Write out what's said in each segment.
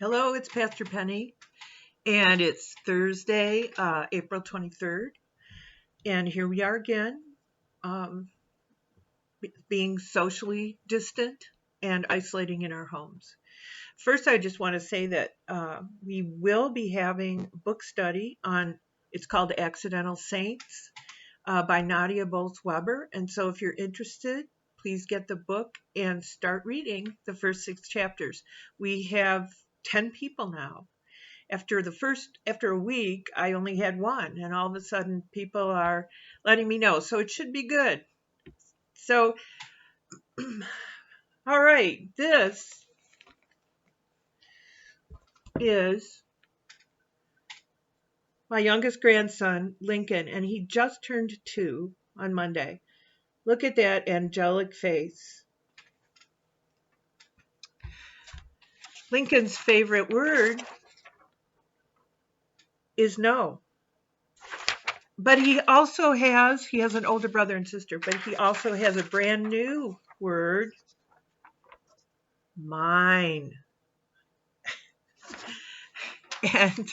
Hello, it's Pastor Penny, and it's Thursday, April 23rd, and here we are again, um, being socially distant and isolating in our homes. First, I just want to say that we will be having book study on, it's called Accidental Saints by Nadia Bolz-Weber, and so if you're interested, please get the book and start reading the first 6 chapters. We have 10 people now. After a week, I only had one, and all of a sudden people are letting me know. So it should be good. So, all right, this is my youngest grandson, Lincoln, and he just turned 2 on Monday. Look at that angelic face. Lincoln's favorite word is no. But he has an older brother and sister, but he also has a brand new word, mine. And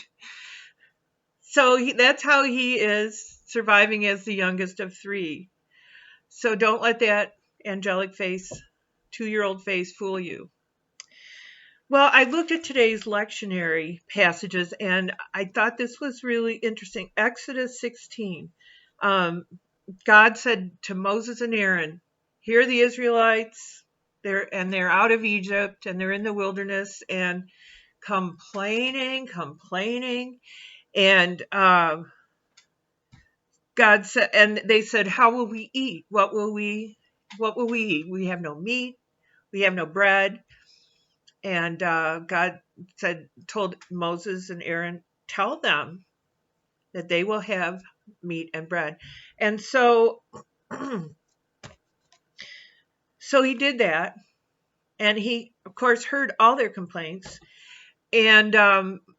so that's how he is surviving as the youngest of 3. So don't let that angelic face, 2-year-old face, fool you. Well, I looked at today's lectionary passages and I thought this was really interesting. Exodus 16. God said to Moses and Aaron, here are the Israelites, they're out of Egypt and they're in the wilderness and complaining. And God said, and they said, how will we eat? What will we eat? We have no meat. We have no bread. And God told Moses and Aaron, tell them that they will have meat and bread. And so he did that. And he, of course, heard all their complaints. And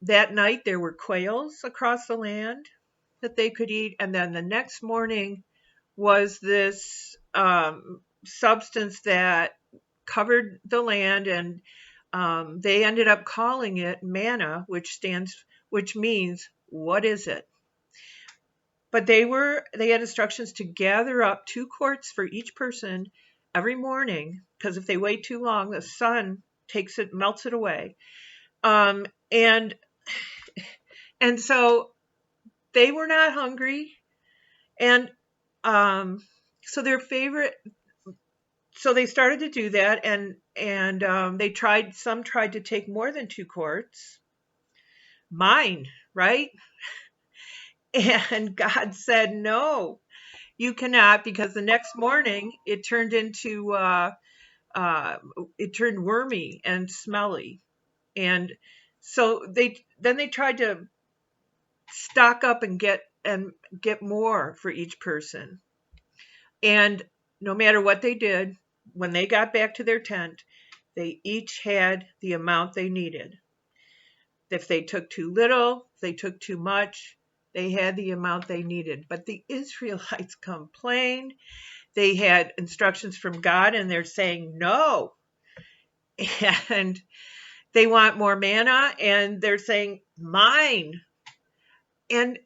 that night there were quails across the land that they could eat. And then the next morning was this substance that covered the land, and they ended up calling it manna, which means what is it? But they had instructions to gather up 2 quarts for each person every morning, because if they wait too long, the sun melts it away. And so they were not hungry, and so they started to do that, and some tried to take more than 2 quarts. Mine, right? And God said, no, you cannot, because the next morning it turned wormy and smelly. And so they tried to stock up and get more for each person. And no matter what they did, when they got back to their tent, they each had the amount they needed. If they took too little, if they took too much, they had the amount they needed. But the Israelites complained. They had instructions from God, and they're saying no. And they want more manna, and they're saying, mine. And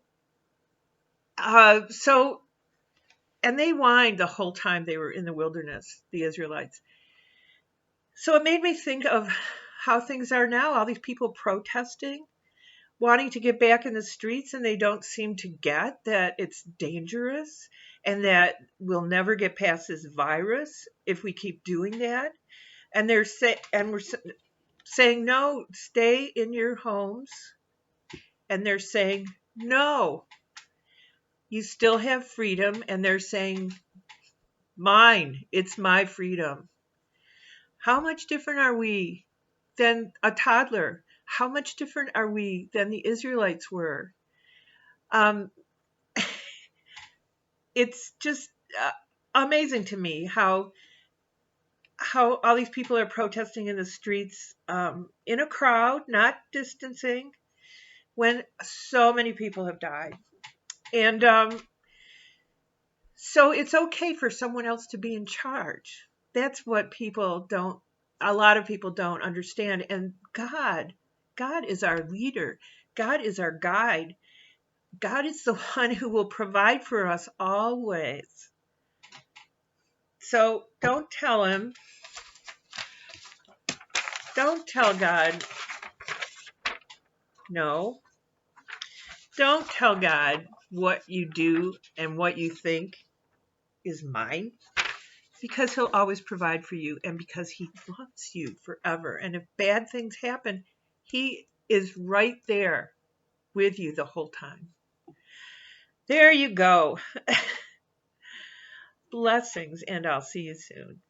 and they whined the whole time they were in the wilderness, the Israelites. So it made me think of how things are now, all these people protesting, wanting to get back in the streets, and they don't seem to get that it's dangerous and that we'll never get past this virus if we keep doing that. And we're saying, no, stay in your homes. And they're saying, no, you still have freedom. And they're saying, mine, it's my freedom. How much different are we than a toddler? How much different are we than the Israelites were? It's just amazing to me how all these people are protesting in the streets in a crowd, not distancing, when so many people have died. And so it's okay for someone else to be in charge. That's what a lot of people don't understand. And God God is our leader. God is our guide. God is the one who will provide for us always. So don't tell him. Don't tell God no. Don't tell God what you do and what you think is mine, because he'll always provide for you and because he loves you forever. And if bad things happen, he is right there with you the whole time. There you go. Blessings, and I'll see you soon.